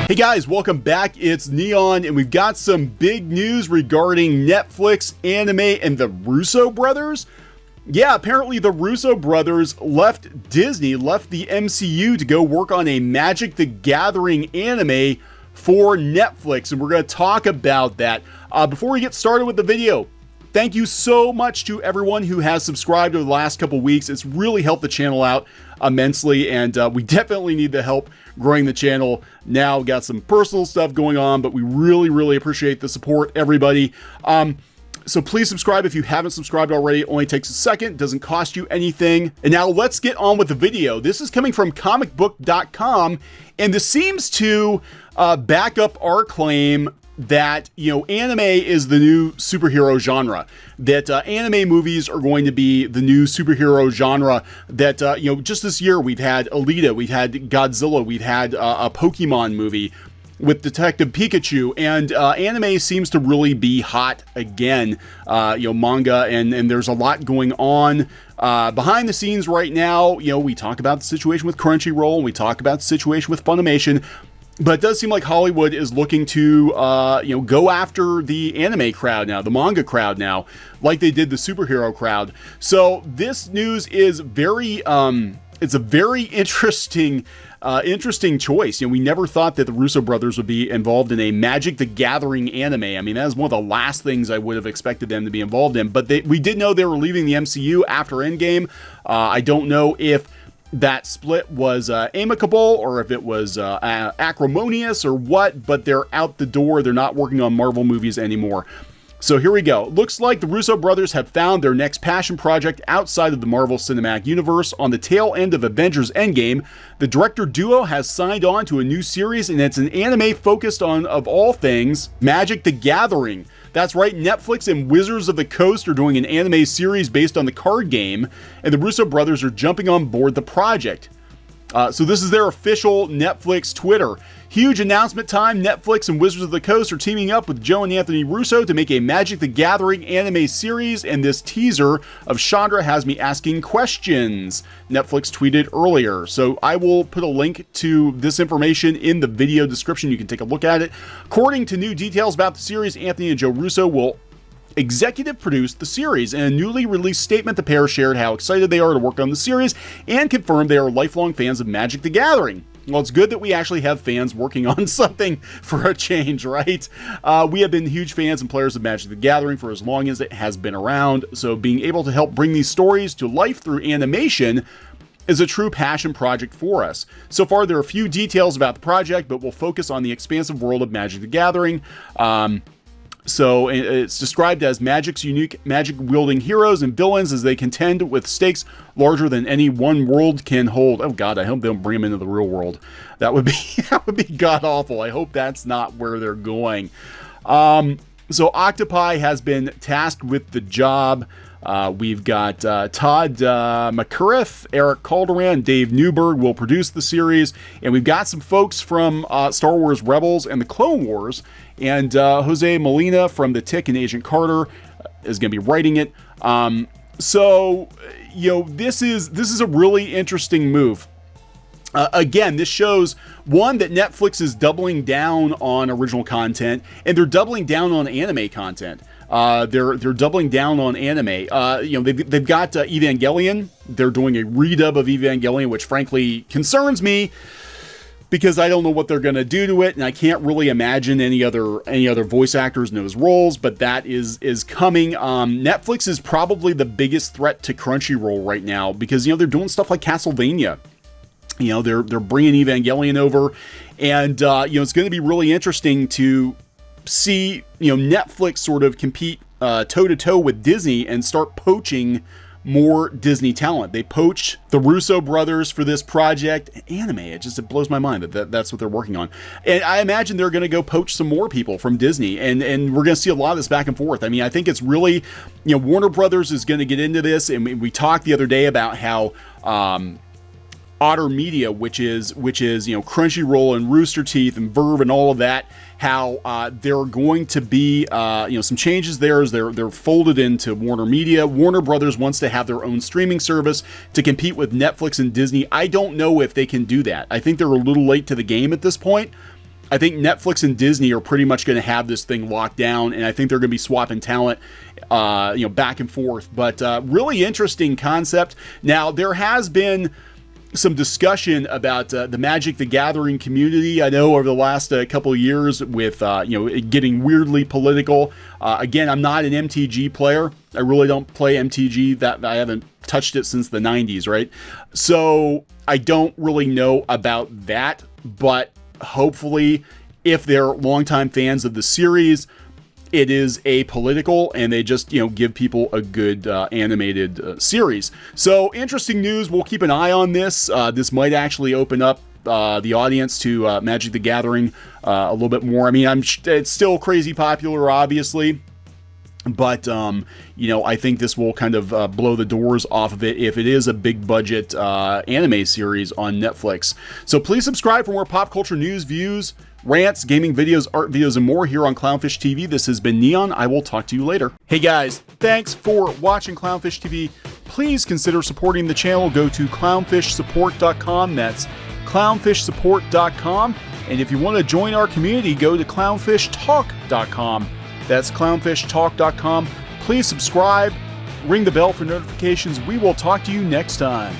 Hey guys, welcome back. It's Neon, and we've got some big news regarding Netflix, anime, and the Russo Brothers. Yeah, apparently the Russo Brothers left Disney, left the MCU to go work on a Magic the Gathering anime for Netflix, and we're going to talk about that. Before we get started with the video, thank you so much to everyone who has subscribed over the last couple weeks. It's really helped the channel out immensely, and we definitely need the help growing the channel. Now we've got some personal stuff going on, but we really appreciate the support, everybody. So please subscribe if you haven't subscribed already. It only takes a second, doesn't cost you anything. And now let's get on with the video. This is coming from comicbook.com, and this seems to back up our claim that, you know, anime is the new superhero genre, that anime movies are going to be the new superhero genre, that, you know, just this year we've had Alita, we've had Godzilla, we've had a Pokemon movie with Detective Pikachu, and anime seems to really be hot again. You know, manga, and there's a lot going on behind the scenes right now. You know, we talk about the situation with Crunchyroll, and we talk about the situation with Funimation, but it does seem like Hollywood is looking to, you know, go after the anime crowd now, the manga crowd now, like they did the superhero crowd. So this news is very, it's a very interesting choice. You know, we never thought that the Russo brothers would be involved in a Magic the Gathering anime. I mean, that is one of the last things I would have expected them to be involved in. But we did know they were leaving the MCU after Endgame. I don't know if that split was amicable or if it was acrimonious or what, but they're out the door. They're not working on Marvel movies anymore. So here we go. Looks like the Russo brothers have found their next passion project outside of the Marvel Cinematic Universe. On the tail end of Avengers Endgame, the director duo has signed on to a new series, and it's an anime focused on, of all things, Magic the Gathering. That's right, Netflix and Wizards of the Coast are doing an anime series based on the card game, and the Russo brothers are jumping on board the project. So this is their official Netflix Twitter. Huge announcement time. Netflix and Wizards of the Coast are teaming up with Joe and Anthony Russo to make a Magic the Gathering anime series, and this teaser of Chandra has me asking questions, Netflix tweeted earlier. So I will put a link to this information in the video description. You can take a look at it. According to new details about the series, Anthony and Joe Russo will executive produced the series. In a newly released statement, the pair shared how excited they are to work on the series and confirmed they are lifelong fans of Magic the Gathering. Well, it's good that we actually have fans working on something for a change, right? We have been huge fans and players of Magic the Gathering for as long as it has been around, so being able to help bring these stories to life through animation is a true passion project for us. So far, there are a few details about the project, but we'll focus on the expansive world of Magic the Gathering. So it's described as Magic's unique magic-wielding heroes and villains as they contend with stakes larger than any one world can hold. Oh God, I hope they don't bring them into the real world. That would be god-awful. I hope that's not where they're going. So Octopi has been tasked with the job. We've got Todd McCurriff, Eric Calderon, Dave Newberg will produce the series, and we've got some folks from Star Wars Rebels and the Clone Wars, and Jose Molina from The Tick and Agent Carter is going to be writing it. So, you know, this is a really interesting move. Again, this shows, one, that Netflix is doubling down on original content, and they're doubling down on anime content. They're doubling down on anime. You know, they've got Evangelion. They're doing a redub of Evangelion, which frankly concerns me because I don't know what they're going to do to it, and I can't really imagine any other voice actors in those roles. But that is coming. Netflix is probably the biggest threat to Crunchyroll right now because, you know, they're doing stuff like Castlevania. You know, they're bringing Evangelion over, and you know, it's going to be really interesting to see, you know, Netflix sort of compete toe-to-toe with Disney and start poaching more Disney talent. They poached the Russo brothers for this project. Anime, it blows my mind that's what they're working on. And I imagine they're going to go poach some more people from Disney, and we're going to see a lot of this back and forth. I mean, I think it's really, you know, Warner Brothers is going to get into this, and we talked the other day about how Otter Media, which is you know, Crunchyroll and Rooster Teeth and Verve and all of that, how there are going to be you know, some changes there as they're folded into Warner Media. Warner Brothers wants to have their own streaming service to compete with Netflix and Disney. I don't know if they can do that. I think they're a little late to the game at this point. I think Netflix and Disney are pretty much going to have this thing locked down, and I think they're going to be swapping talent, back and forth. But really interesting concept. Now, there has been some discussion about the Magic the Gathering community. I know over the last couple of years with it getting weirdly political. Again, I'm not an MTG player. I really don't play MTG. That I haven't touched it since the 90s, right? So I don't really know about that, but hopefully, if they're longtime fans of the series, it is apolitical and they just, give people a good animated series. So interesting news. We'll keep an eye on this. This might actually open up the audience to Magic the Gathering a little bit more. I mean, it's still crazy popular, obviously. But, I think this will kind of blow the doors off of it if it is a big budget anime series on Netflix. So please subscribe for more pop culture news, views, rants, gaming videos, art videos, and more here on Clownfish TV. This has been Neon. I will talk to you later. Hey guys, thanks for watching Clownfish TV. Please consider supporting the channel. Go to clownfishsupport.com. That's clownfishsupport.com. And if you want to join our community, go to clownfishtalk.com. That's clownfishtalk.com. Please subscribe, ring the bell for notifications. We will talk to you next time.